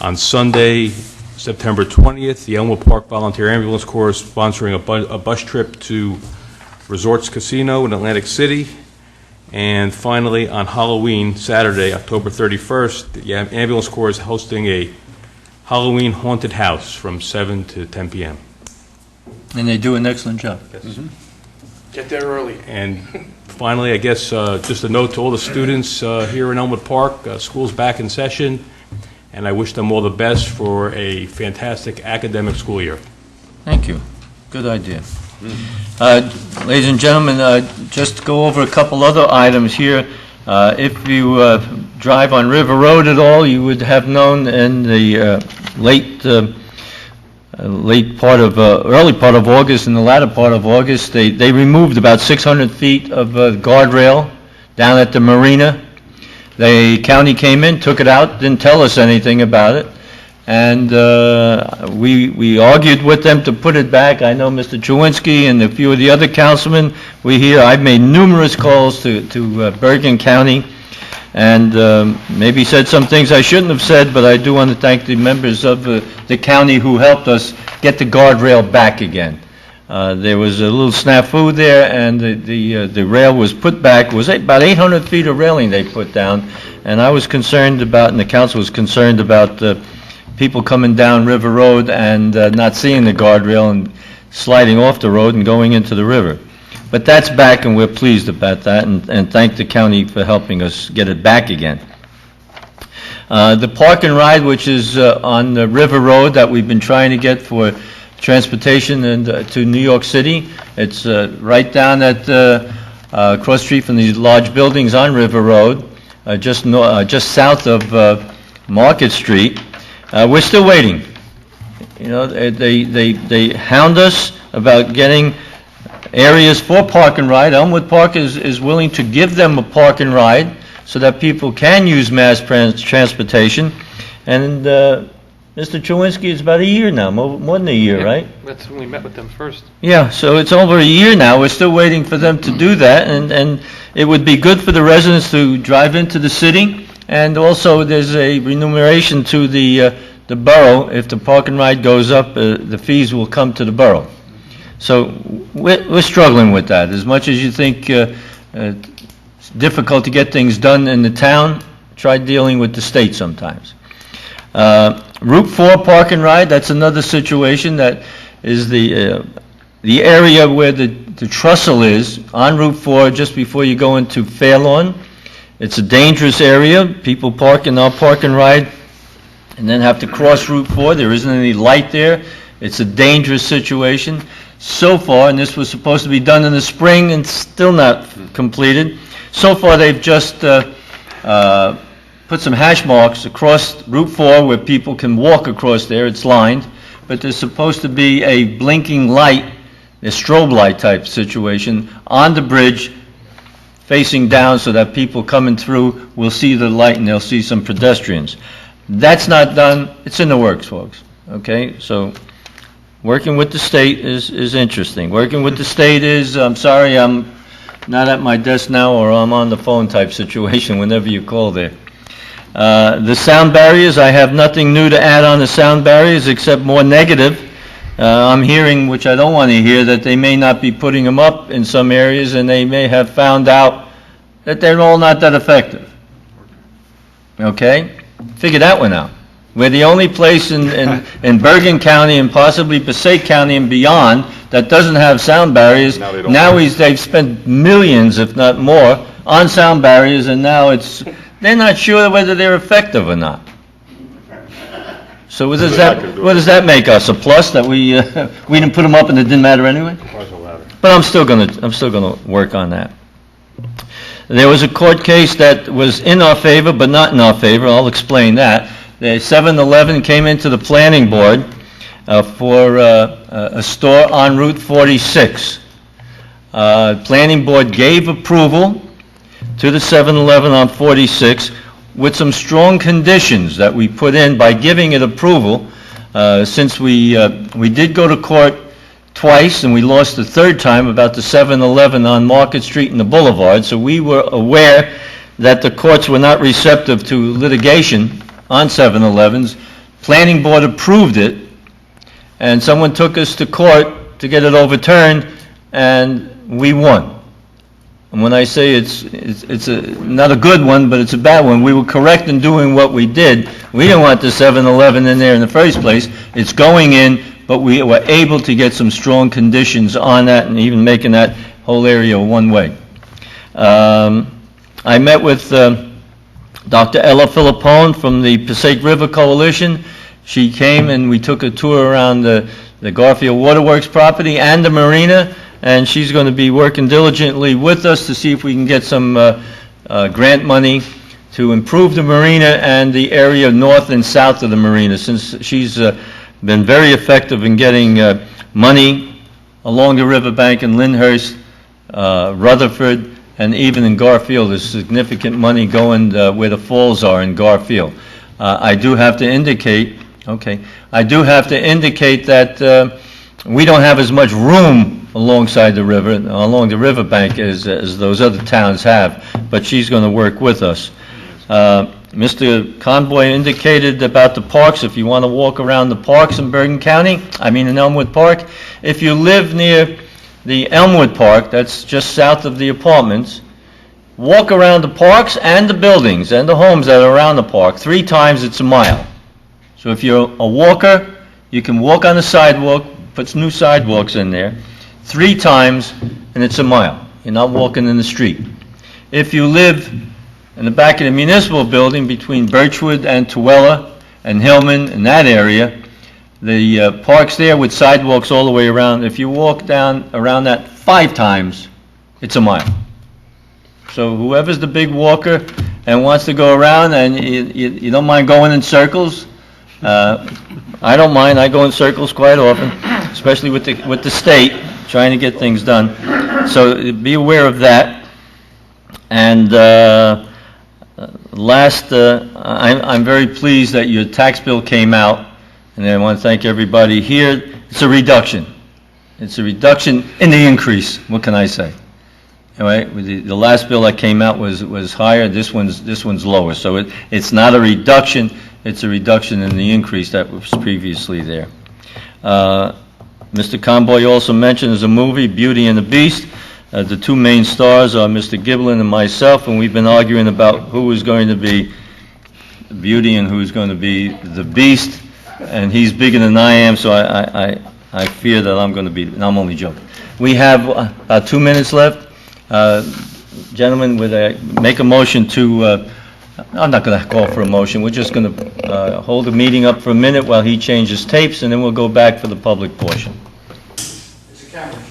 On Sunday, September 20th, the Elmwood Park Volunteer Ambulance Corps is sponsoring a bus trip to Resorts Casino in Atlantic City. And finally, on Halloween, Saturday, October 31st, the Ambulance Corps is hosting a Halloween haunted house from 7 to 10 p.m. And they do an excellent job. Get there early. And finally, I guess just a note to all the students here in Elmwood Park, school's back in session, and I wish them all the best for a fantastic academic school year. Thank you. Good idea. Ladies and gentlemen, just to go over a couple other items here. If you drive on River Road at all, you would have known in the early part of August and the latter part of August, they removed about 600 feet of guardrail down at the marina. The county came in, took it out, didn't tell us anything about it, and we argued with them to put it back. I know Mr. Chewinski and a few of the other councilmen, I've made numerous calls to Bergen County, and maybe said some things I shouldn't have said, but I do want to thank the members of the county who helped us get the guardrail back again. There was a little snafu there, and the rail was put back. It was about 800 feet of railing they put down, and I was concerned about, and the council was concerned about people coming down River Road and not seeing the guardrail and sliding off the road and going into the river. But that's back, and we're pleased about that, and thank the county for helping us get it back again. The park and ride, which is on the River Road that we've been trying to get for transportation and to New York City, it's right down at cross street from these large buildings on River Road, just south of Market Street. We're still waiting. You know, they hound us about getting areas for park and ride. Elmwood Park is willing to give them a park and ride so that people can use mass transportation. And Mr. Chewinski, it's about a year now, more than a year, right? That's when we met with them first. Yeah, so it's over a year now. We're still waiting for them to do that, and it would be good for the residents to drive into the city. And also, there's a remuneration to the borough. If the park and ride goes up, the fees will come to the borough. So we're struggling with that. As much as you think it's difficult to get things done in the town, try dealing with the state sometimes. Route 4 Park and Ride, that's another situation that is the area where the trestle is on Route 4 just before you go into Fairlawn. It's a dangerous area. People park in our Park and Ride and then have to cross Route 4. There isn't any light there. It's a dangerous situation. So far, and this was supposed to be done in the spring and still not completed, so far they've just put some hash marks across Route 4 where people can walk across there. It's lined, but there's supposed to be a blinking light, a strobe light type situation on the bridge facing down so that people coming through will see the light and they'll see some pedestrians. That's not done. It's in the works, folks. Okay? So working with the state is interesting. Working with the state is, I'm sorry, I'm not at my desk now or I'm on the phone type situation whenever you call there. The sound barriers, I have nothing new to add on the sound barriers except more negative. I'm hearing, which I don't want to hear, that they may not be putting them up in some areas and they may have found out that they're all not that effective. Okay? Figure that one out. We're the only place in Bergen County and possibly Passaic County and beyond that doesn't have sound barriers. Now they don't. Now they've spent millions, if not more, on sound barriers, and now they're not sure whether they're effective or not. So what does that make us? A plus that we didn't put them up and it didn't matter anyway? But I'm still gonna work on that. There was a court case that was in our favor, but not in our favor. I'll explain that. The 7-Eleven came into the planning board for a store on Route 46. Planning board gave approval to the 7-Eleven on 46 with some strong conditions that we put in by giving it approval, since we did go to court twice and we lost the third time about the 7-Eleven on Market Street and the Boulevard, so we were aware that the courts were not receptive to litigation on 7-Elevens. Planning board approved it, and someone took us to court to get it overturned, and we won. And when I say it's not a good one, but it's a bad one, we were correct in doing what we did. We didn't want the 7-Eleven in there in the first place. It's going in, but we were able to get some strong conditions on that and even making that whole area one-way. I met with Dr. Ella Filippone from the Passaic River Coalition. She came and we took a tour around the Garfield Waterworks property and the marina, and she's going to be working diligently with us to see if we can get some grant money to improve the marina and the area north and south of the marina, since she's been very effective in getting money along the riverbank in Lyndhurst, Rutherford, and even in Garfield. There's significant money going where the falls are in Garfield. I do have to indicate that we don't have as much room alongside the river, along the riverbank, as those other towns have, but she's going to work with us. Mr. Conboy indicated about the parks. If you want to walk around the parks in Bergen County, in Elmwood Park, if you live near the Elmwood Park, that's just south of the apartments, walk around the parks and the buildings and the homes that are around the park. 3 times it's a mile. So if you're a walker, you can walk on the sidewalk, put some new sidewalks in there, 3 times, and it's a mile. You're not walking in the street. If you live in the back of the municipal building between Birchwood and Tooele and Hillman, in that area, the park's there with sidewalks all the way around. If you walk down around that 5 times, it's a mile. So whoever's the big walker and wants to go around and you don't mind going in circles, I don't mind. I go in circles quite often, especially with the state trying to get things done. So be aware of that. And last, I'm very pleased that your tax bill came out, and I want to thank everybody here. It's a reduction. It's a reduction in the increase. What can I say? Anyway, the last bill that came out was higher. This one's lower. So it's not a reduction. It's a reduction in the increase that was previously there. Mr. Conboy also mentioned there's a movie, Beauty and the Beast. The two main stars are Mr. Giblin and myself, and we've been arguing about who is going to be Beauty and who's going to be the Beast, and he's bigger than I am, so I fear that I'm going to be, and I'm only joking. We have about 2 minutes left. Gentlemen, would I make a motion to, I'm not going to call for a motion, we're just going to hold the meeting up for a minute while he changes tapes, and then we'll go back for the public portion. It's a camera shoot.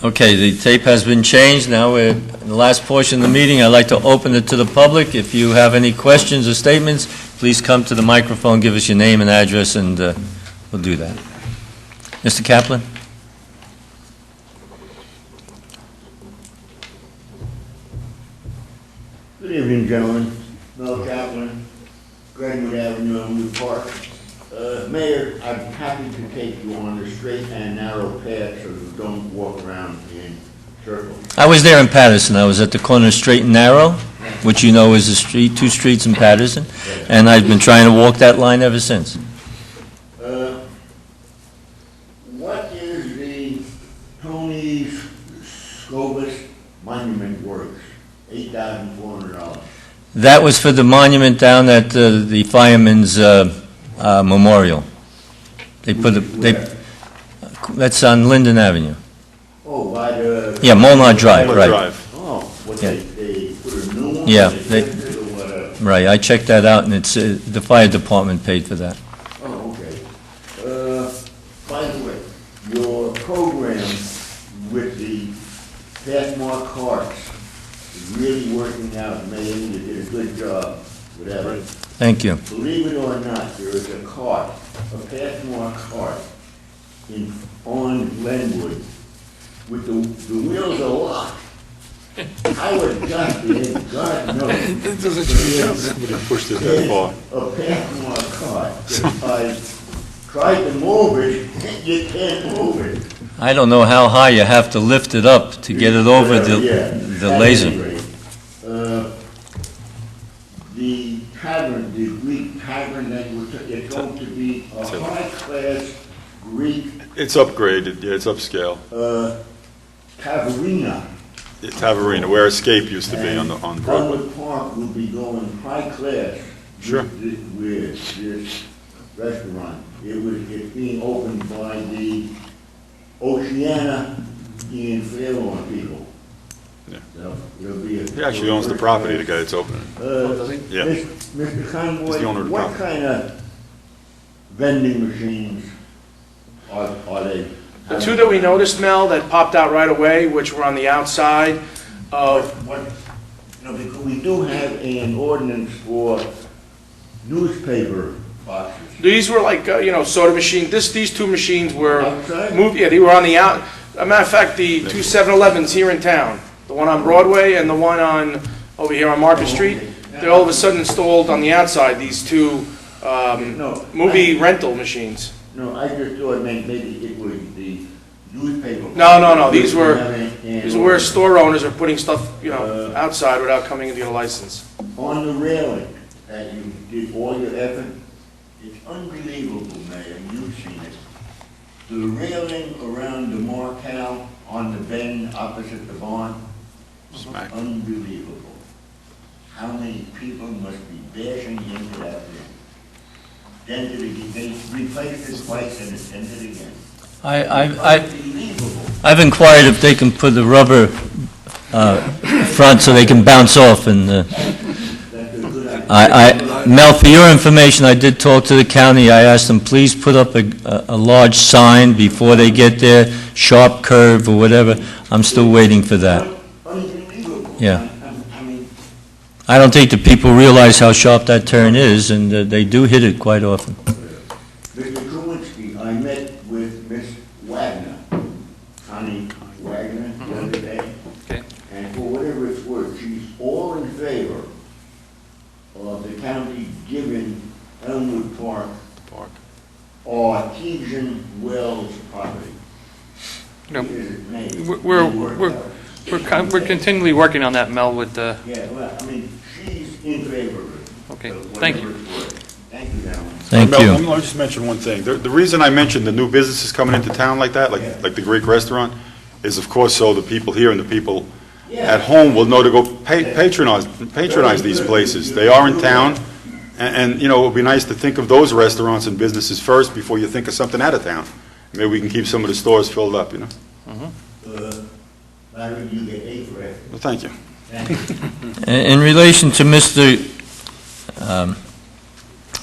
Okay, the tape has been changed. Now we're in the last portion of the meeting. I'd like to open it to the public. If you have any questions or statements, please come to the microphone, give us your name and address, and we'll do that. Mr. Kaplan? Good evening, gentlemen. Mel Kaplan, Glenwood Avenue, Elmwood Park. Mayor, I'm happy to take you on the straight and narrow path so you don't walk around in circles. I was there in Patterson. I was at the corner of Straight and Narrow, which you know is a street, 2 streets in Patterson, and I've been trying to walk that line ever since. What is the Tony Scobus Monument Works, $8,400? That was for the monument down at the Fireman's Memorial. They put that's on Linden Avenue. Oh, by the... Yeah, Molnar Drive, right. Oh, what, Yeah. they put a new one? Yeah, They fixed it or whatever? Right, I checked that out, and it's, the fire department paid for that. Oh, okay. By the way, your program with the Pathmark carts is really working out, Mayor. You did a good job with that. Thank you. Believe it or not, there is a cart, a Pathmark cart on Glenwood with the wheels are locked. I would got there, God knows. Somebody pushed it that far. A Pathmark cart. If I tried to move it, you can't move it. I don't know how high you have to lift it up to get it over Yeah, the at laser. any rate, the tavern, the Greek tavern that it's going to be a high-class Greek It's upgraded, yeah, it's upscale. taverna. It's Taverina, where Escape used to be on Broadway. Elmwood Park will be going high-class. Sure. With this restaurant. It's being opened by the Oceana in Fairlawn people. Yeah. So it'll be a... He actually owns the property, the guy that's opening it. Yeah. Mr. Conboy, He's the owner of the what property. kind of vending machines are they? The two that we noticed, Mel, that popped out right away, which were on the outside of, What, because we do have an ordinance for newspaper boxes. these were like, soda machine, these two machines were Outside? moved, yeah, they were on the out, as a matter of fact, the two 7-Elevens here in town, the one on Broadway and the one over here on Market Street, they all of a sudden installed on the outside, these two No, movie rental machines. No, I just thought maybe it was the newspaper. No, these were These where store owners are putting stuff, outside without coming into a license. On the railing, that you did all your effort, it's unbelievable, Mayor, you've seen it. The railing around the Marcal on the bend opposite the barn, Smack. unbelievable. How many people must be bashing into that thing? Dented again, they replaced it twice and it's dented again. Unbelievable. I've inquired if they can put the rubber front so they can bounce off, and That's a good idea. Mel, for your information, I did talk to the county. I asked them, please put up a large sign before they get there, sharp curve or whatever. I'm still waiting for that. Unbelievable. Yeah. I mean, I don't think the people realize how sharp that turn is, and they do hit it quite often. Mr. Kowinski, I met with Miss Wagner, Connie Wagner, the other day. Okay. And for whatever it's worth, she's all in favor of the county giving Elmwood Park artesian wells property. No, Is it made? We're continually working on that, Mel, with the, Yeah, well, I mean, she's in favor of it. Okay, of thank you. whatever it's worth. Thank you, gentlemen. Thank Mel, you. Let me just mention one thing. The reason I mentioned the new businesses coming into town like that, like the Greek restaurant, is of course so the people here and the people at home will know to go patronize these places. They are in town, and, you know, it would be nice to think of those restaurants and businesses first before you think of something out of town. Maybe we can keep some of the stores filled up, you know? Larry, you get eight for it. Well, thank you. In relation to Mr.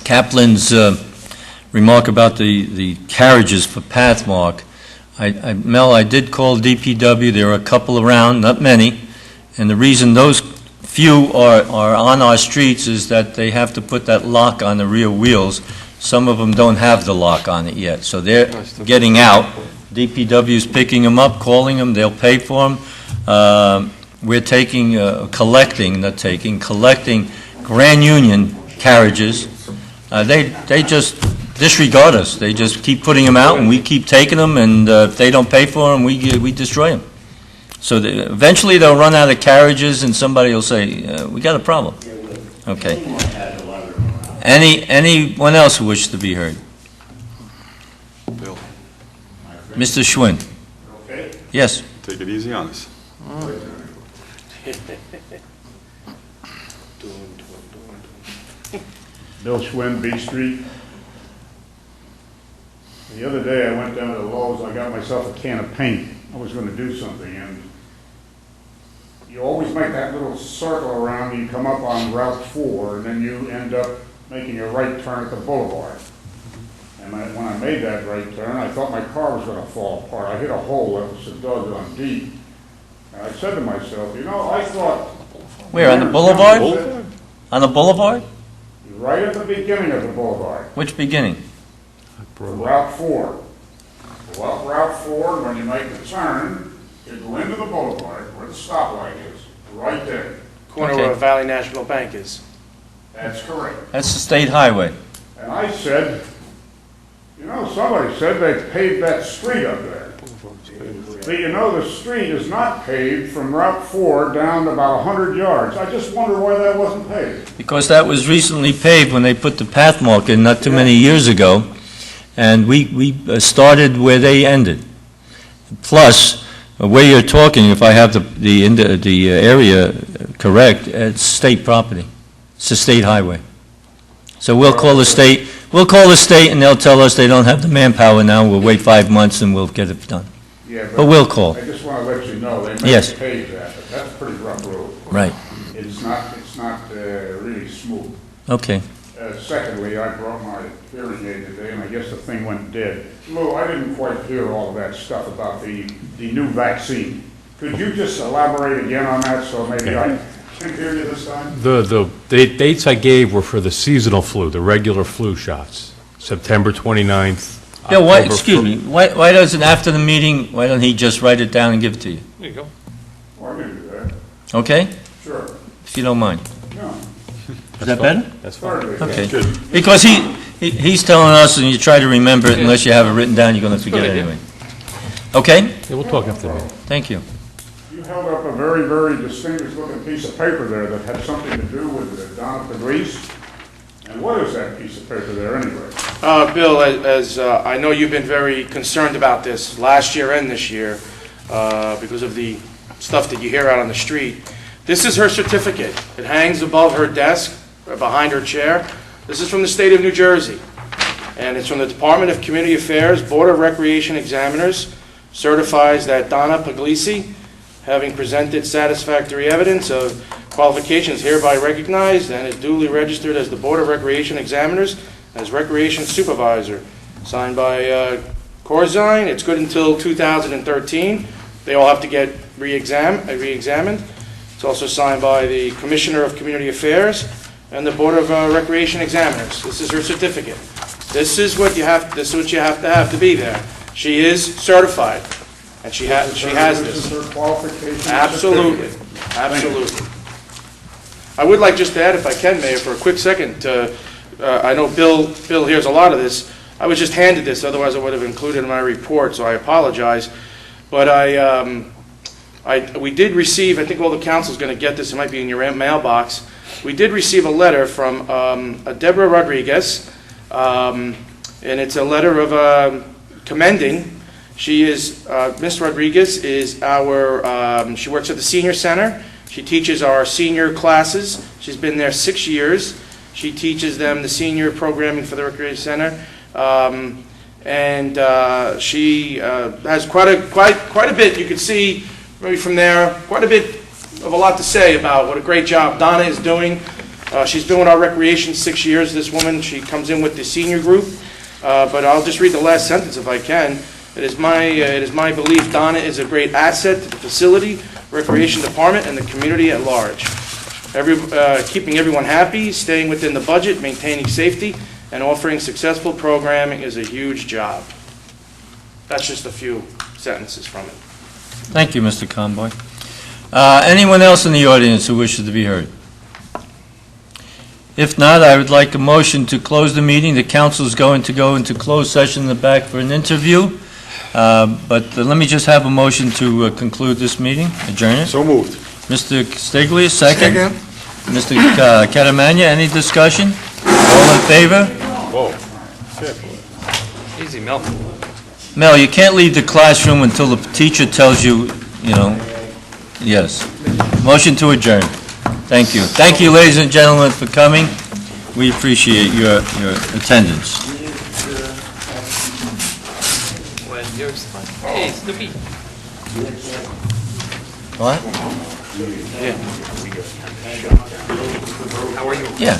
Kaplan's remark about the carriages for Pathmark, Mel, I did call DPW. There are a couple around, not many, and the reason those few are on our streets is that they have to put that lock on the rear wheels. Some of them don't have the lock on it yet, so they're getting out. DPW's picking them up, calling them, they'll pay for them. We're collecting Grand Union carriages. They just disregard us. They just keep putting them out, and we keep taking them, and if they don't pay for them, we destroy them. So eventually they'll run out of carriages, and somebody will say, we got a problem. Okay. Anyone else who wishes to be heard? Bill, Mr. Schwinn? Okay. Yes. take it easy on us. Bill Schwinn, B Street. The other day, I went down to Lowe's, I got myself a can of paint. I was gonna do something, and you always make that little circle around, you come up on Route 4, and then you end up making a right turn at the boulevard. And when I made that right turn, I thought my car was gonna fall apart. I hit a hole that was so doggone deep. And I said to myself, you know, I thought... Where, on the boulevard? On the boulevard? Right at the beginning of the boulevard. Which beginning? Route 4. Go up Route 4, when you make the turn, you go into the boulevard where the stoplight is, right there. Corner Okay. where Valley National Bank is. That's correct. That's the state highway. And I said, you know, somebody said they paved that street up there. But you know, the street is not paved from Route 4 down to about 100 yards. I just wonder why that wasn't paved. Because that was recently paved when they put the Pathmark in not too many years ago, and we started where they ended. Plus, where you're talking, if I have the area correct, it's state property. It's a state highway. So we'll call the state, and they'll tell us they don't have the manpower now. We'll wait 5 months and we'll get it done. Yeah, But we'll call. I just want to let you know, they may Yes. have paved that, but that's a pretty rough road. Right. It's not really smooth. Okay. Secondly, I brought my hearing aid today, and I guess the thing went dead. Lou, I didn't quite hear all of that stuff about the new vaccine. Could you just elaborate again on that, so maybe I can hear you this time? The dates I gave were for the seasonal flu, the regular flu shots, September 29th. Yeah, October excuse me, why doesn't, after the meeting, why don't he just write it down and give it to you? There you go. Well, I can do that, Okay? sure. If you don't mind. No, Is that better? That's fine. certainly. Okay. Because he's telling us, and you try to remember it, unless you have it written down, you're going to forget it anyway. Okay? Yeah, we'll talk after the meeting. Thank you. You held up a very, very distinguished-looking piece of paper there that had something to do with Donna Puglisi. And what is that piece of paper there, anyway? Bill, as I know you've been very concerned about this last year and this year because of the stuff that you hear out on the street. This is her certificate. It hangs above her desk, behind her chair. This is from the state of New Jersey. And it's from the Department of Community Affairs, Board of Recreation Examiners, certifies that Donna Puglisi, having presented satisfactory evidence of qualifications hereby recognized and is duly registered as the Board of Recreation Examiners as Recreation Supervisor. Signed by Corzine. It's good until 2013. They all have to get re-examined. It's also signed by the Commissioner of Community Affairs and the Board of Recreation Examiners. This is her certificate. This is what you have to have to be there. She is certified, and she has this. This is her qualification Absolutely, certificate. absolutely. I would like just to add, if I can, Mayor, for a quick second, I know Bill hears a lot of this. I was just handed this, otherwise I would have included it in my report, so I apologize. But we did receive, I think all the council's going to get this, it might be in your mailbox, we did receive a letter from a Deborah Rodriguez, and it's a letter of commending. She is, Ms. Rodriguez is our, she works at the senior center. She teaches our senior classes. She's been there 6 years. She teaches them the senior programming for the Recreation Center. And she has quite a bit, you can see maybe from there, quite a bit of a lot to say about what a great job Donna is doing. She's been with our recreation 6 years, this woman. She comes in with the senior group. But I'll just read the last sentence if I can. It is my belief Donna is a great asset to the facility, recreation department, and the community at large. Keeping everyone happy, staying within the budget, maintaining safety, and offering successful programming is a huge job. That's just a few sentences from it. Thank you, Mr. Conboy. Anyone else in the audience who wishes to be heard? If not, I would like a motion to close the meeting. The council is going to go into closed session in the back for an interview. But let me just have a motion to conclude this meeting, adjourn it. So moved. Mr. Stiglia, second. Mr. Catamagna, any discussion? All in favor? Whoa. Easy, Mel. Mel, you can't leave the classroom until the teacher tells you, yes. Motion to adjourn. Thank you. Thank you, ladies and gentlemen, for coming. We appreciate your attendance. Hey, Snoopy. What? How are you? Yeah.